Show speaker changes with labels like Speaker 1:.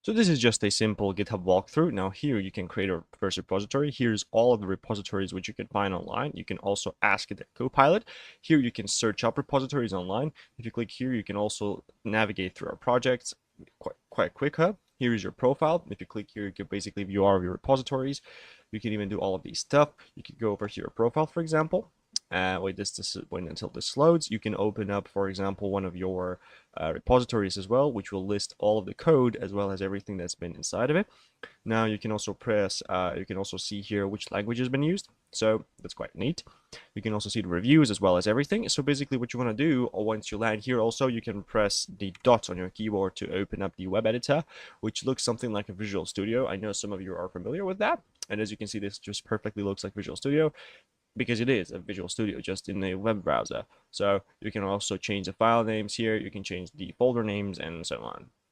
Speaker 1: So this is just a simple GitHub walkthrough. Now here you can create a first repository. Here's all of the repositories which you can find online. You can also ask it a Copilot. Here you can search up repositories online. If you click here, you can also navigate through our projects quite quick. Here is your profile. If you click here, you can basically view all of your repositories. You can even do all of these stuff. You can go over to your profile, for example. Wait until this loads. You can open up, for example, one of your repositories as well, which will list all of the code as well as everything that's been inside of it. Now you can also you can also see here which language has been used. So that's quite neat. You can also see the reviews as well as everything. So basically what you want to do, or once you land here also, you can press the dot on your keyboard to open up the web editor, which looks something like a Visual Studio. I know some of you are familiar with that. And as you can see, this just perfectly looks like Visual Studio, because it is a Visual Studio just in a web browser. So you can also change the file names here, you can change the folder names and so on.